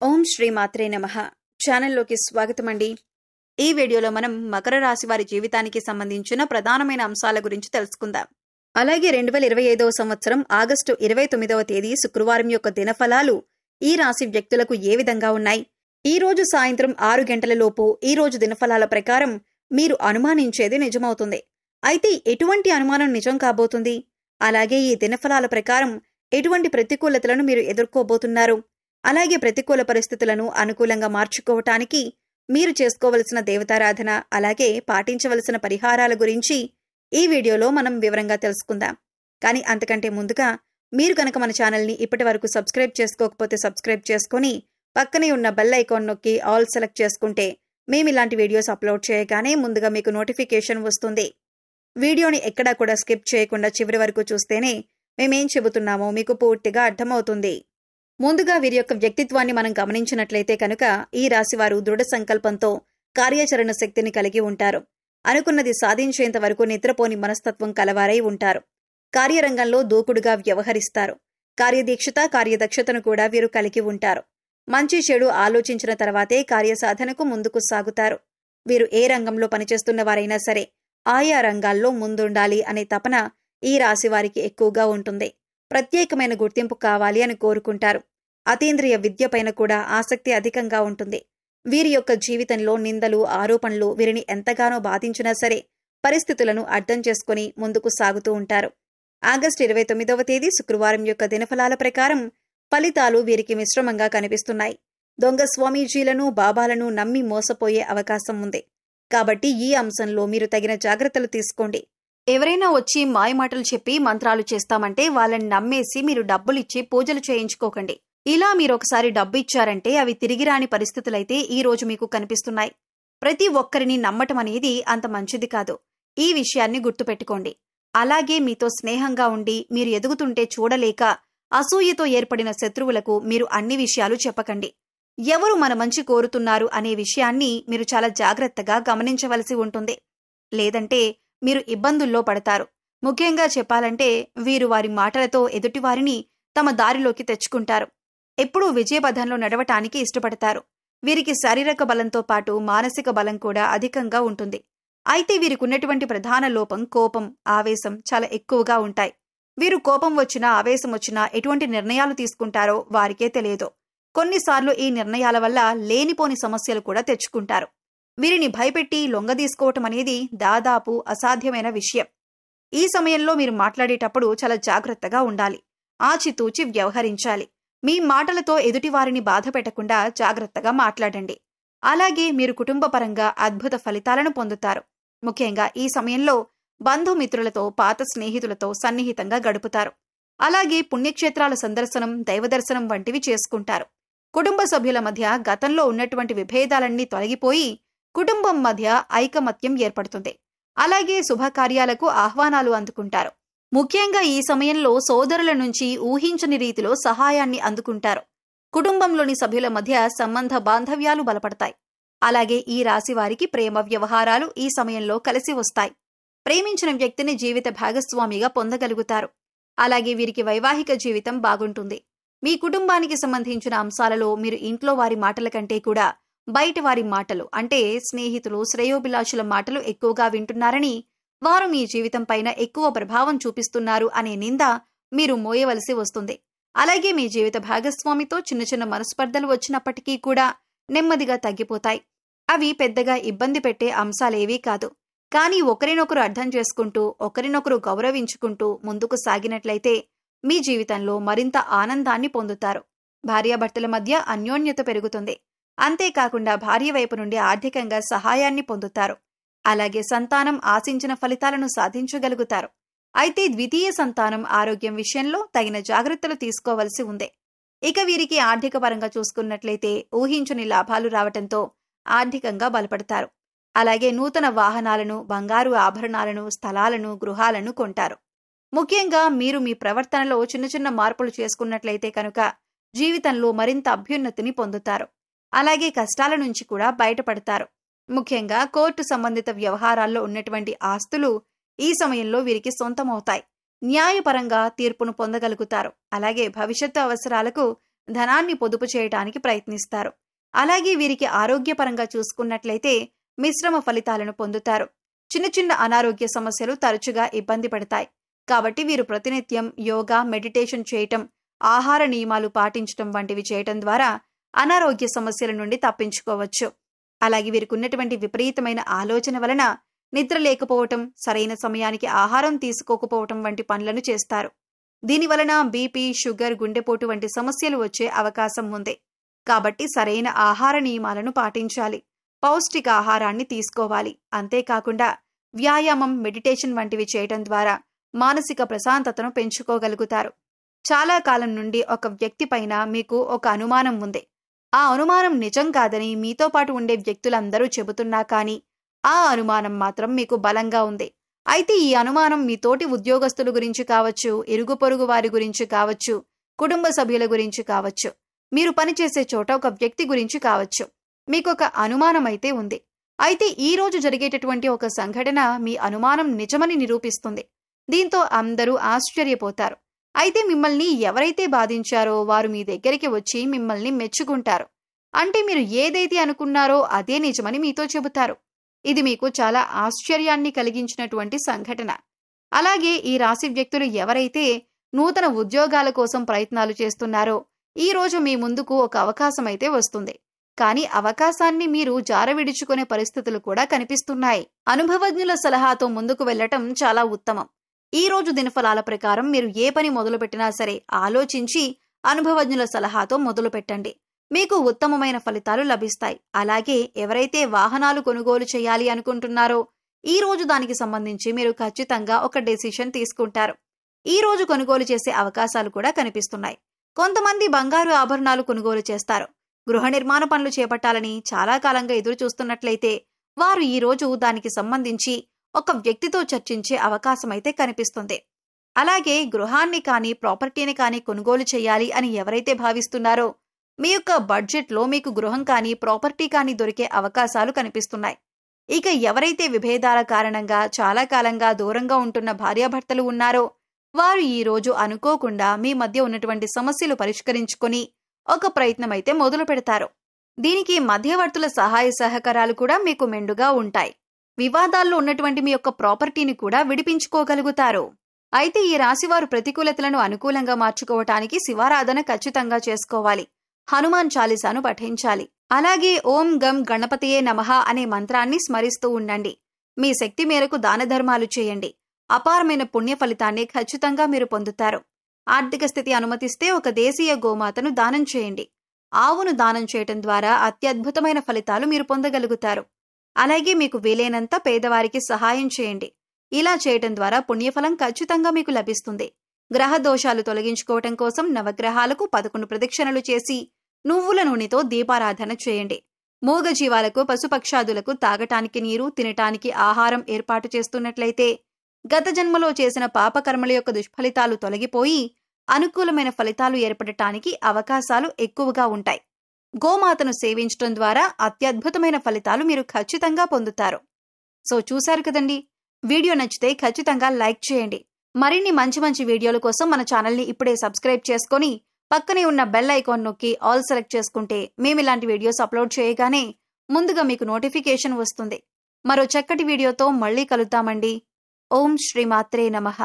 ఓం శ్రీ మాత్రే నమః. ఛానల్లోకి స్వాగతమండి. ఈ వీడియోలో మనం మకర రాశి వారి జీవితానికి సంబంధించిన ప్రధానమైన అంశాల గురించి తెలుసుకుందాం. అలాగే 2025వ సంవత్సరం ఆగస్టు 29వ తేదీ శుక్రవారం యొక్క దినఫలాలు ఈ రాశి వ్యక్తులకు ఏ విధంగా ఉన్నాయి? ఈ రోజు సాయంత్రం 6 గంటల లోపు ఈ రోజు దినఫలాల ప్రకారం మీరు అనుమానించేది నిజమవుతుంది. అయితే ఎటువంటి అనుమానం నిజం కాబోతుంది? అలాగే ఈ దినఫలాల ప్రకారం ఎటువంటి ప్రతికూలతలను మీరు ఎదుర్కోబోతున్నారు? అలాగే ప్రతికూల పరిస్థితులను అనుకూలంగా మార్చుకోవటానికి మీరు చేసుకోవలసిన దేవతారాధన, అలాగే పాటించవలసిన పరిహారాల గురించి ఈ వీడియోలో మనం వివరంగా తెలుసుకుందాం. కానీ అంతకంటే ముందుగా మీరు కనుక మన ఛానల్ని ఇప్పటి వరకు సబ్స్క్రైబ్ చేసుకోకపోతే సబ్స్క్రైబ్ చేసుకొని పక్కనే ఉన్న బెల్ ఐకాన్ నొక్కి ఆల్ సెలెక్ట్ చేసుకుంటే మేము ఇలాంటి వీడియోస్ అప్లోడ్ చేయగానే ముందుగా మీకు నోటిఫికేషన్ వస్తుంది. వీడియోని ఎక్కడా కూడా స్కిప్ చేయకుండా చివరి వరకు చూస్తేనే మేమేం చెబుతున్నామో మీకు పూర్తిగా అర్థమవుతుంది. ముందుగా వీరి యొక్క వ్యక్తిత్వాన్ని మనం గమనించినట్లయితే కనుక ఈ రాశివారు దృఢ సంకల్పంతో కార్యాచరణ శక్తిని కలిగి ఉంటారు. అనుకున్నది సాధించేంత వరకు నిద్రపోని మనస్తత్వం కలవారై ఉంటారు. కార్యరంగంలో దూకుడుగా వ్యవహరిస్తారు. కార్యదీక్షత, కార్యదక్షతను కూడా వీరు కలిగి ఉంటారు. మంచి చెడు ఆలోచించిన తర్వాతే కార్యసాధనకు ముందుకు సాగుతారు. వీరు ఏ రంగంలో పనిచేస్తున్న వారైనా సరే ఆయా రంగాల్లో ముందుండాలి అనే తపన ఈ రాశి వారికి ఎక్కువగా ఉంటుంది. ప్రత్యేకమైన గుర్తింపు కావాలి అని కోరుకుంటారు. అతీంద్రియ విద్య పైన కూడా ఆసక్తి అధికంగా ఉంటుంది. వీరి యొక్క జీవితంలో నిందలు, ఆరోపణలు వీరిని ఎంతగానో బాధించినా సరే పరిస్థితులను అర్థం చేసుకుని ముందుకు సాగుతూ ఉంటారు. ఆగస్టు 29వ తేదీ శుక్రవారం యొక్క దినఫలాల ప్రకారం ఫలితాలు వీరికి మిశ్రమంగా కనిపిస్తున్నాయి. దొంగ స్వామీజీలను, బాబాలను నమ్మి మోసపోయే అవకాశం ఉంది. కాబట్టి ఈ అంశంలో మీరు తగిన జాగ్రత్తలు తీసుకోండి. ఎవరైనా వచ్చి మాయమాటలు చెప్పి మంత్రాలు చేస్తామంటే వాళ్ళని నమ్మేసి మీరు డబ్బులిచ్చి పూజలు చేయించుకోకండి. ఇలా మీరొకసారి డబ్బు ఇచ్చారంటే అవి తిరిగి రాని పరిస్థితులైతే ఈ రోజు మీకు కనిపిస్తున్నాయి. ప్రతి ఒక్కరిని నమ్మటం అనేది అంత మంచిది కాదు. ఈ విషయాన్ని గుర్తుపెట్టుకోండి. అలాగే మీతో స్నేహంగా ఉండి మీరు ఎదుగుతుంటే చూడలేక అసూయతో ఏర్పడిన శత్రువులకు మీరు అన్ని విషయాలు చెప్పకండి. ఎవరు మన మంచి కోరుతున్నారు అనే విషయాన్ని మీరు చాలా జాగ్రత్తగా గమనించవలసి ఉంటుంది. లేదంటే మీరు ఇబ్బందుల్లో పడతారు. ముఖ్యంగా చెప్పాలంటే వీరు వారి మాటలతో ఎదుటివారిని తమ దారిలోకి తెచ్చుకుంటారు. ఎప్పుడూ విజయపథంలో నడవటానికి ఇష్టపడతారు. వీరికి శారీరక బలంతో పాటు మానసిక బలం కూడా అధికంగా ఉంటుంది. అయితే వీరికున్నటువంటి ప్రధాన లోపం కోపం, ఆవేశం చాలా ఎక్కువగా ఉంటాయి. వీరు కోపం వచ్చినా, ఆవేశం వచ్చినా ఎటువంటి నిర్ణయాలు తీసుకుంటారో వారికే తెలియదు. కొన్నిసార్లు ఈ నిర్ణయాల వల్ల లేనిపోని సమస్యలు కూడా తెచ్చుకుంటారు. వీరిని భయపెట్టి లొంగదీసుకోవటం అనేది దాదాపు అసాధ్యమైన విషయం. ఈ సమయంలో మీరు మాట్లాడేటప్పుడు చాలా జాగ్రత్తగా ఉండాలి. ఆచితూచి వ్యవహరించాలి. మీ మాటలతో ఎదుటివారిని బాధ పెట్టకుండా జాగ్రత్తగా మాట్లాడండి. అలాగే మీరు కుటుంబపరంగా అద్భుత ఫలితాలను పొందుతారు. ముఖ్యంగా ఈ సమయంలో బంధుమిత్రులతో, పాత స్నేహితులతో సన్నిహితంగా గడుపుతారు. అలాగే పుణ్యక్షేత్రాల సందర్శనం, దైవదర్శనం వంటివి చేసుకుంటారు. కుటుంబ సభ్యుల మధ్య గతంలో ఉన్నటువంటి విభేదాలన్నీ తొలగిపోయి కుటుంబం మధ్య ఐకమత్యం ఏర్పడుతుంది. అలాగే శుభకార్యాలకు ఆహ్వానాలు అందుకుంటారు. ముఖ్యంగా ఈ సమయంలో సోదరుల నుంచి ఊహించని రీతిలో సహాయాన్ని అందుకుంటారు. కుటుంబంలోని సభ్యుల మధ్య సంబంధ బాంధవ్యాలు బలపడతాయి. అలాగే ఈ రాశి వారికి ప్రేమ వ్యవహారాలు ఈ సమయంలో కలిసి వస్తాయి. ప్రేమించిన వ్యక్తిని జీవిత భాగస్వామిగా పొందగలుగుతారు. అలాగే వీరికి వైవాహిక జీవితం బాగుంటుంది. మీ కుటుంబానికి సంబంధించిన అంశాలలో మీరు ఇంట్లో వారి మాటల కంటే కూడా బయట వారి మాటలు, అంటే స్నేహితులు, శ్రేయోభిలాషుల మాటలు ఎక్కువగా వింటున్నారని, వారు మీ జీవితం పైన ఎక్కువ ప్రభావం చూపిస్తున్నారు అనే నింద మీరు మోయవలసి వస్తుంది. అలాగే మీ జీవిత భాగస్వామితో చిన్న చిన్న మనస్పర్ధలు వచ్చినప్పటికీ కూడా నెమ్మదిగా తగ్గిపోతాయి. అవి పెద్దగా ఇబ్బంది పెట్టే అంశాలేవీ కాదు. కానీ ఒకరినొకరు అర్థం చేసుకుంటూ, ఒకరినొకరు గౌరవించుకుంటూ ముందుకు సాగినట్లయితే మీ జీవితంలో మరింత ఆనందాన్ని పొందుతారు. భార్యాభర్తల మధ్య అన్యోన్యత పెరుగుతుంది. అంతేకాకుండా భార్య వైపు నుండి ఆర్థికంగా సహాయాన్ని పొందుతారు. అలాగే సంతానం ఆశించిన ఫలితాలను సాధించగలుగుతారు. అయితే ద్వితీయ సంతానం ఆరోగ్యం విషయంలో తగిన జాగ్రత్తలు తీసుకోవలసి ఉంది. ఇక వీరికి ఆర్థిక పరంగా చూసుకున్నట్లయితే ఊహించని లాభాలు రావటంతో ఆర్థికంగా బలపడతారు. అలాగే నూతన వాహనాలను, బంగారు ఆభరణాలను, స్థలాలను, గృహాలను కొంటారు. ముఖ్యంగా మీరు మీ ప్రవర్తనలో చిన్న చిన్న మార్పులు చేసుకున్నట్లయితే కనుక జీవితంలో మరింత అభ్యున్నతిని పొందుతారు. అలాగే కష్టాల నుంచి కూడా బయటపడతారు. ముఖ్యంగా కోర్టు సంబంధిత వ్యవహారాల్లో ఉన్నటువంటి ఆస్తులు ఈ సమయంలో వీరికి సొంతమవుతాయి. న్యాయపరంగా తీర్పును పొందగలుగుతారు. అలాగే భవిష్యత్తు అవసరాలకు ధనాన్ని పొదుపు చేయడానికి ప్రయత్నిస్తారు. అలాగే వీరికి ఆరోగ్యపరంగా చూసుకున్నట్లయితే మిశ్రమ ఫలితాలను పొందుతారు. చిన్న చిన్న అనారోగ్య సమస్యలు తరచుగా ఇబ్బంది పడతాయి. కాబట్టి వీరు ప్రతినిత్యం యోగా, మెడిటేషన్ చేయటం, ఆహార నియమాలు పాటించటం వంటివి చేయటం ద్వారా అనారోగ్య సమస్యల నుండి తప్పించుకోవచ్చు. అలాగే వీరికి ఉన్నటువంటి విపరీతమైన ఆలోచన వలన నిద్ర లేకపోవటం, సరైన సమయానికి ఆహారం తీసుకోకపోవటం వంటి పనులను చేస్తారు. దీనివలన బీపీ, షుగర్, గుండెపోటు వంటి సమస్యలు వచ్చే అవకాశం ఉంది. కాబట్టి సరైన ఆహార నియమాలను పాటించాలి. పౌష్టిక ఆహారాన్ని తీసుకోవాలి. అంతేకాకుండా వ్యాయామం, మెడిటేషన్ వంటివి చేయటం ద్వారా మానసిక ప్రశాంతతను పెంచుకోగలుగుతారు. చాలా కాలం నుండి ఒక వ్యక్తి పైన మీకు ఒక అనుమానం ఉంది. ఆ అనుమానం నిజం కాదని మీతో పాటు ఉండే వ్యక్తులందరూ చెబుతున్నా కానీ ఆ అనుమానం మాత్రం మీకు బలంగా ఉంది. అయితే ఈ అనుమానం మీ తోటి ఉద్యోగస్తుల గురించి కావచ్చు, ఇరుగు పొరుగు వారి గురించి కావచ్చు, కుటుంబ సభ్యుల గురించి కావచ్చు, మీరు పనిచేసే చోట ఒక వ్యక్తి గురించి కావచ్చు. మీకొక అనుమానం అయితే ఉంది. అయితే ఈ రోజు జరిగేటటువంటి ఒక సంఘటన మీ అనుమానం నిజమని నిరూపిస్తుంది. దీంతో అందరూ ఆశ్చర్యపోతారు. అయితే మిమ్మల్ని ఎవరైతే బాధించారో వారు మీ దగ్గరికి వచ్చి మిమ్మల్ని మెచ్చుకుంటారు. అంటే మీరు ఏదైతే అనుకున్నారో అదే నిజమని మీతో చెబుతారు. ఇది మీకు చాలా ఆశ్చర్యాన్ని కలిగించినటువంటి సంఘటన. అలాగే ఈ రాశి వ్యక్తులు ఎవరైతే నూతన ఉద్యోగాల కోసం ప్రయత్నాలు చేస్తున్నారో ఈ రోజు మీ ముందుకు ఒక అవకాశం అయితే వస్తుంది. కానీ అవకాశాన్ని మీరు జారవిడుచుకునే పరిస్థితులు కూడా కనిపిస్తున్నాయి. అనుభవజ్ఞుల సలహాతో ముందుకు వెళ్లటం చాలా ఉత్తమం. ఈ రోజు దినఫలాల ప్రకారం మీరు ఏ పని మొదలుపెట్టినా సరే ఆలోచించి అనుభవజ్ఞుల సలహాతో మొదలు పెట్టండి. మీకు ఉత్తమమైన ఫలితాలు లభిస్తాయి. అలాగే ఎవరైతే వాహనాలు కొనుగోలు చేయాలి అనుకుంటున్నారో ఈ రోజు దానికి సంబంధించి మీరు ఖచ్చితంగా ఒక డెసిషన్ తీసుకుంటారు. ఈ రోజు కొనుగోలు చేసే అవకాశాలు కూడా కనిపిస్తున్నాయి. కొంతమంది బంగారు ఆభరణాలు కొనుగోలు చేస్తారు. గృహ నిర్మాణ పనులు చేపట్టాలని చాలా కాలంగా ఎదురు చూస్తున్నట్లయితే వారు ఈ రోజు దానికి సంబంధించి ఒక వ్యక్తితో చర్చించే అవకాశం అయితే కనిపిస్తుంది. అలాగే గృహాన్ని కానీ ప్రాపర్టీని కానీ కొనుగోలు చేయాలి అని ఎవరైతే భావిస్తున్నారో మీ యొక్క బడ్జెట్లో మీకు గృహం కానీ ప్రాపర్టీ కానీ దొరికే అవకాశాలు కనిపిస్తున్నాయి. ఇక ఎవరైతే విభేదాల కారణంగా చాలా కాలంగా దూరంగా ఉంటున్న భార్యాభర్తలు ఉన్నారో వారు ఈ రోజు అనుకోకుండా మీ మధ్య ఉన్నటువంటి సమస్యలు పరిష్కరించుకొని ఒక ప్రయత్నం అయితే మొదలు పెడతారు. దీనికి మధ్యవర్తుల సహాయ సహకారాలు కూడా మీకు మెండుగా ఉంటాయి. వివాదాల్లో ఉన్నటువంటి మీ యొక్క ప్రాపర్టీని కూడా విడిపించుకోగలుగుతారు. అయితే ఈ రాశివారు ప్రతికూలతలను అనుకూలంగా మార్చుకోవటానికి శివారాధన ఖచ్చితంగా చేసుకోవాలి. హనుమాన్ చాలీసాను పఠించాలి. అలాగే ఓం గం గణపతియే నమః అనే మంత్రాన్ని స్మరిస్తూ ఉండండి. మీ శక్తి మేరకు దాన ధర్మాలు చేయండి. అపారమైన పుణ్య ఫలితాన్ని ఖచ్చితంగా మీరు పొందుతారు. ఆర్థిక స్థితి అనుమతిస్తే ఒక దేశీయ గోమాతను దానం చేయండి. ఆవును దానం చేయటం ద్వారా అత్యద్భుతమైన ఫలితాలు మీరు పొందగలుగుతారు. అలాగే మీకు వీలైనంత పేదవారికి సహాయం చేయండి. ఇలా చేయటం ద్వారా పుణ్యఫలం ఖచ్చితంగా మీకు లభిస్తుంది. గ్రహ దోషాలు తొలగించుకోవటం కోసం నవగ్రహాలకు 11 ప్రదక్షిణలు చేసి నువ్వుల నూనెతో దీపారాధన చేయండి. మూగజీవాలకు, పశుపక్షాదులకు తాగటానికి నీరు, తినటానికి ఆహారం ఏర్పాటు చేస్తున్నట్లయితే గత జన్మలో చేసిన పాపకర్మల యొక్క దుష్ఫలితాలు తొలగిపోయి అనుకూలమైన ఫలితాలు ఏర్పడటానికి అవకాశాలు ఎక్కువగా ఉంటాయి. గోమాతను సేవించడం ద్వారా అత్యద్భుతమైన ఫలితాలు మీరు ఖచ్చితంగా పొందుతారు. సో చూశారు కదండి, వీడియో నచ్చితే ఖచ్చితంగా లైక్ చేయండి. మరిన్ని మంచి మంచి వీడియోల కోసం మన ఛానల్ని ఇప్పుడే సబ్స్క్రైబ్ చేసుకొని పక్కనే ఉన్న బెల్ ఐకాన్ నొక్కి ఆల్ సెలెక్ట్ చేసుకుంటే మేము ఇలాంటి వీడియోస్ అప్లోడ్ చేయగానే ముందుగా మీకు నోటిఫికేషన్ వస్తుంది. మరో చక్కటి వీడియోతో మళ్ళీ కలుద్దామండి. ఓం శ్రీమాత్రే నమః.